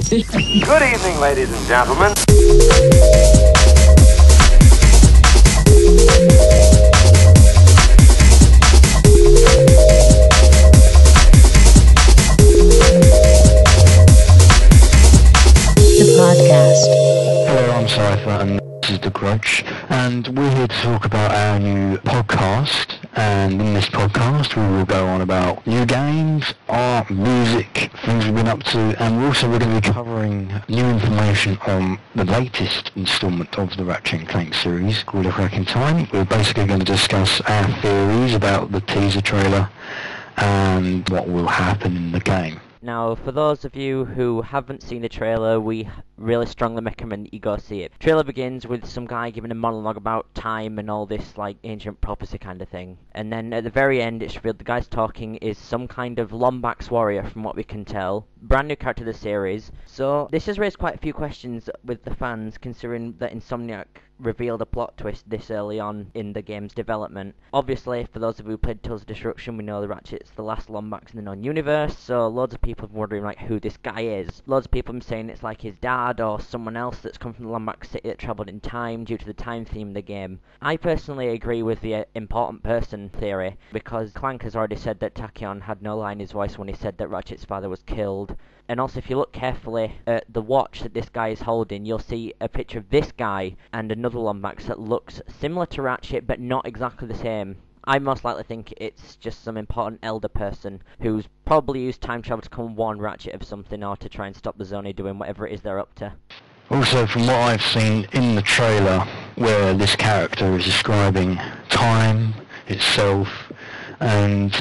Good evening, ladies and gentlemen. The podcast. Hello, I'm Cypher and this is The Grudge, and we're here to talk about our new podcast. And in this podcast we will go on about new games, art, music, things we've been up to, and we're going to be covering new information on the latest instalment of the Ratchet and Clank series called A Crack in Time. We're basically going to discuss our theories about the teaser trailer and what will happen in the game. Now, for those of you who haven't seen the trailer, we really strongly recommend you go see it. The trailer begins with some guy giving a monologue about time and all this, like, ancient prophecy kind of thing. And then at the very end, it's revealed the guy's talking is some kind of Lombax warrior, from what we can tell. Brand new character of the series. So, this has raised quite a few questions with the fans, considering that Insomniac revealed a plot twist this early on in the game's development. Obviously, for those of you who played Tales of Destruction, we know the Ratchet's the last Lombax in the known universe, so loads of people have been wondering like who this guy is. Loads of people have been saying it's like his dad or someone else that's come from the Lombax city that travelled in time due to the time theme of the game. I personally agree with the important person theory, because Clank has already said that Tachyon had no lie in his voice when he said that Ratchet's father was killed. And also, if you look carefully at the watch that this guy is holding, you'll see a picture of this guy and another Lombax that looks similar to Ratchet, but not exactly the same. I most likely think it's just some important elder person who's probably used time travel to come warn Ratchet of something or to try and stop the Zoni doing whatever it is they're up to. Also, from what I've seen in the trailer, where this character is describing time itself, and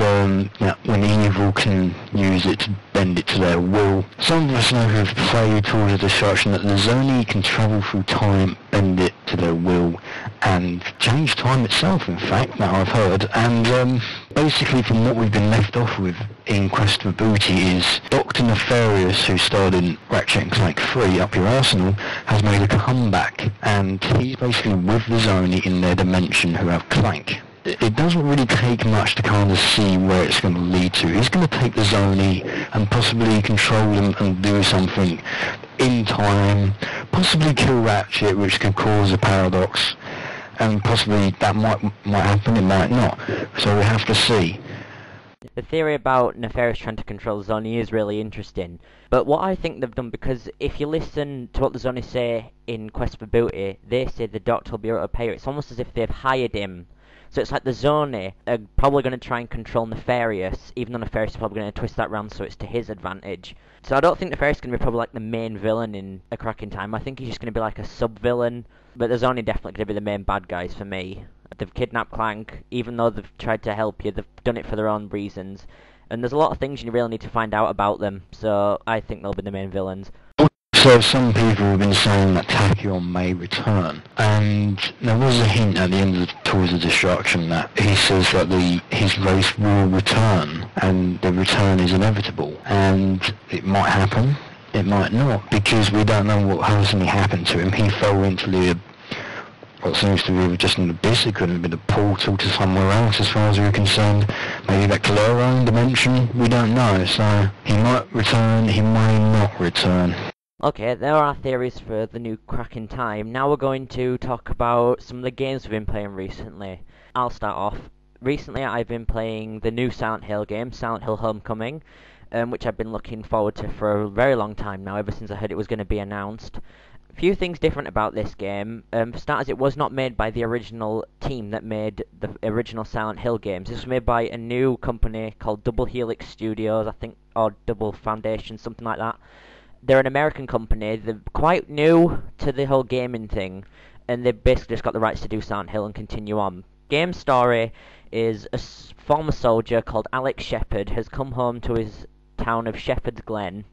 when evil can use it to bend it to their will. Some of us know who have played Tools of Destruction that the Zoni can travel through time, bend it to their will, and change time itself, in fact, that I've heard. And basically from what we've been left off with in Quest for Booty is Dr. Nefarious, who starred in Ratchet and Clank 3, Up Your Arsenal, has made a comeback, and he's basically with the Zoni in their dimension who have Clank. It doesn't really take much to kind of see where it's going to lead to. He's going to take the Zoni and possibly control them and do something in time, possibly kill Ratchet, which can cause a paradox, and possibly that might happen, it might not. So we have to see. The theory about Nefarious trying to control the Zoni is really interesting, but what I think they've done, because if you listen to what the Zoni say in Quest for Booty, they say the Doctor will be able to pay her. It's almost as if they've hired him. So it's like the Zoni are probably going to try and control Nefarious, even though Nefarious is probably going to twist that round so it's to his advantage. So I don't think Nefarious is going to be probably like the main villain in A Crack in Time. I think he's just going to be like a sub-villain, but the Zoni definitely going to be the main bad guys for me. They've kidnapped Clank, even though they've tried to help you, they've done it for their own reasons. And there's a lot of things you really need to find out about them, so I think they'll be the main villains. So some people have been saying that Tachyon may return, and there was a hint at the end of the Tools of Destruction that he says that his race will return, and the return is inevitable, and it might happen, it might not, because we don't know what personally happened to him. He fell into what seems to be just an abyss. It could have been a portal to somewhere else as far as we're concerned, maybe back to their own dimension, we don't know, so he might return, he may not return. Okay, there are our theories for the new Crack in Time. Now we're going to talk about some of the games we've been playing recently. I'll start off. Recently I've been playing the new Silent Hill game, Silent Hill Homecoming, which I've been looking forward to for a very long time now, ever since I heard it was going to be announced. A few things different about this game. For starters, it was not made by the original team that made the original Silent Hill games. This was made by a new company called Double Helix Studios, I think, or Double Foundation, something like that. They're an American company, they're quite new to the whole gaming thing, and they've basically just got the rights to do Silent Hill and continue on. Game story is a former soldier called Alex Shepard has come home to his town of Shepherd's Glen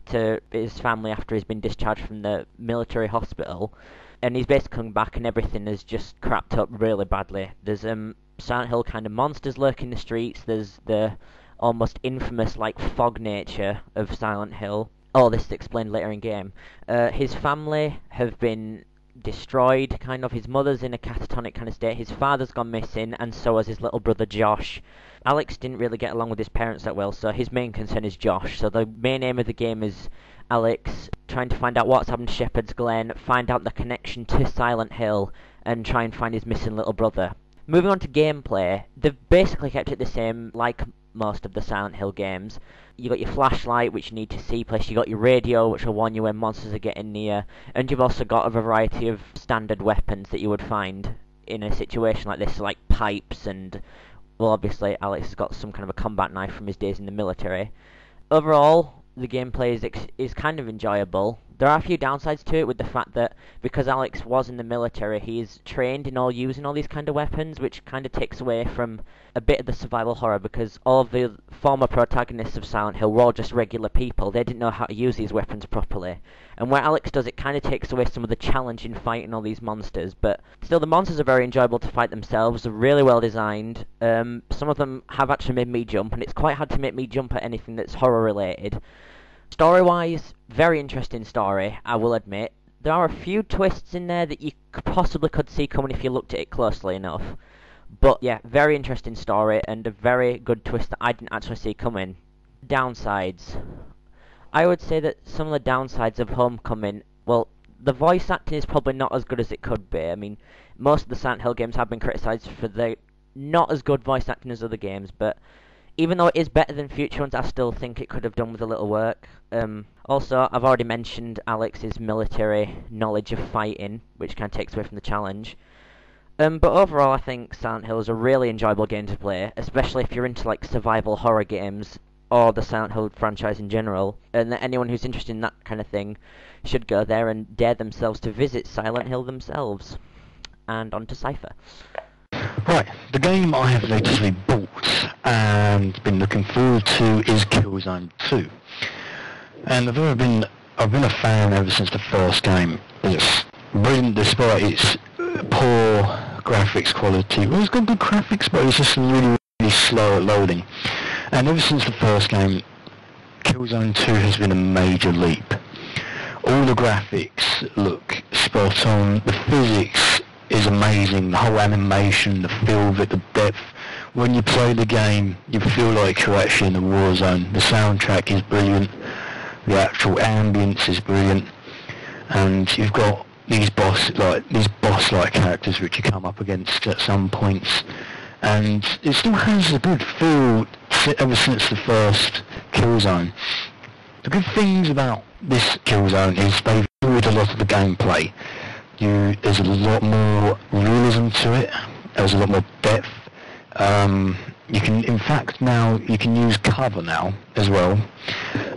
to his family after he's been discharged from the military hospital, and he's basically come back and everything has just crapped up really badly. There's Silent Hill kind of monsters lurking the streets, there's the almost infamous like fog nature of Silent Hill. All this is explained later in game. His family have been destroyed, kind of. His mother's in a catatonic kind of state, his father's gone missing, and so has his little brother Josh. Alex didn't really get along with his parents that well, so his main concern is Josh. So the main aim of the game is Alex trying to find out what's happened to Shepherd's Glen, find out the connection to Silent Hill, and try and find his missing little brother. Moving on to gameplay, they've basically kept it the same like most of the Silent Hill games. You got your flashlight, which you need to see, plus you got your radio, which will warn you when monsters are getting near, and you've also got a variety of standard weapons that you would find in a situation like this, like pipes and, well, obviously Alex has got some kind of a combat knife from his days in the military. Overall, the gameplay is kind of enjoyable. There are a few downsides to it, with the fact that because Alex was in the military, he's trained in using all these kind of weapons, which kind of takes away from a bit of the survival horror, because all of the former protagonists of Silent Hill were all just regular people. They didn't know how to use these weapons properly. And where Alex does, it kind of takes away some of the challenge in fighting all these monsters. But still, the monsters are very enjoyable to fight themselves. They're really well designed. Some of them have actually made me jump, and it's quite hard to make me jump at anything that's horror related. Story-wise, very interesting story, I will admit. There are a few twists in there that you possibly could see coming if you looked at it closely enough. But yeah, very interesting story, and a very good twist that I didn't actually see coming. Downsides. I would say that some of the downsides of Homecoming, well, the voice acting is probably not as good as it could be. I mean, most of the Silent Hill games have been criticised for the not as good voice acting as other games, but even though it is better than future ones, I still think it could have done with a little work. Also, I've already mentioned Alex's military knowledge of fighting, which kind of takes away from the challenge. But overall, I think Silent Hill is a really enjoyable game to play, especially if you're into like survival horror games, or the Silent Hill franchise in general, and that anyone who's interested in that kind of thing should go there and dare themselves to visit Silent Hill themselves. And on to Cypher. Right, the game I have lately bought and been looking forward to is Killzone 2. And I've been a fan ever since the first game. It's brilliant despite its poor graphics quality. Well, it's got good graphics, but it's just really, really slow at loading. And ever since the first game, Killzone 2 has been a major leap. All the graphics look spot on, the physics is amazing, the whole animation, the feel of it, the depth. When you play the game, you feel like you're actually in a war zone. The soundtrack is brilliant, the actual ambience is brilliant, and you've got these boss-like characters which you come up against at some points, and it still has a good feel ever since the first Killzone. The good things about this Killzone is they've improved a lot of the gameplay. There's a lot more realism to it. There's a lot more depth. You can, in fact, now you can use cover now as well.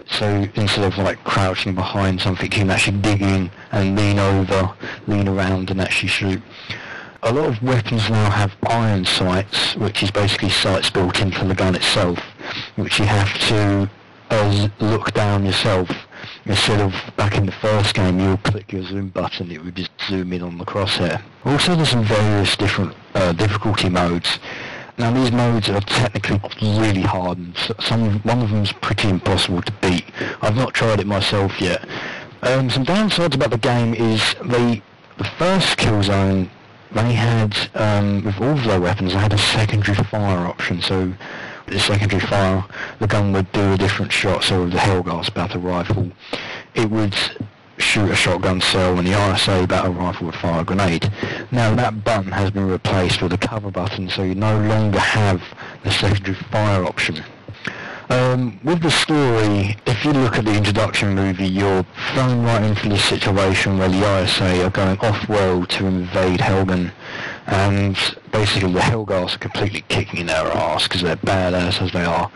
So instead of like crouching behind something, you can actually dig in and lean over, lean around, and actually shoot. A lot of weapons now have iron sights, which is basically sights built into the gun itself, which you have to look down yourself. Instead of back in the first game, you'll click your zoom button, it would just zoom in on the crosshair. Also, there's some various different difficulty modes. Now, these modes are technically really hard, and one of them's pretty impossible to beat. I've not tried it myself yet. Some downsides about the game is the first Killzone, they had, with all of their weapons, they had a secondary fire option, so the secondary fire, the gun would do a different shot. So with the Hellgas battle rifle, it would shoot a shotgun cell, and the RSA battle rifle would fire a grenade. Now that button has been replaced with a cover button, so you no longer have the secondary fire option. With the story, if you look at the introduction movie, you're thrown right into this situation where the ISA are going off-world to invade Helgen, and basically the Hellgas are completely kicking their ass because they're badass as they are.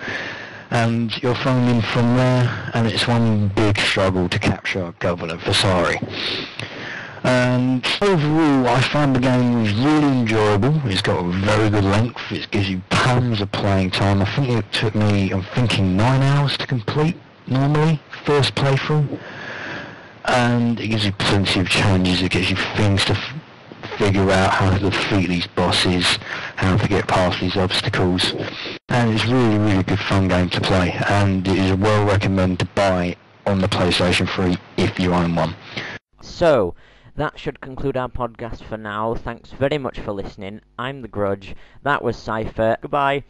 And you're thrown in from there, and it's one big struggle to capture Governor Vasari. And overall, I find the game was really enjoyable. It's got a very good length. It gives you tons of playing time. I think it took me, I'm thinking, 9 hours to complete, normally, first playthrough. And it gives you plenty of challenges. It gives you things to figure out, how to defeat these bosses, how to get past these obstacles. And it's really, really good fun game to play. And it is well recommended to buy on the PlayStation 3 if you own one. So, that should conclude our podcast for now. Thanks very much for listening. I'm The Grudge. That was Cypher. Goodbye.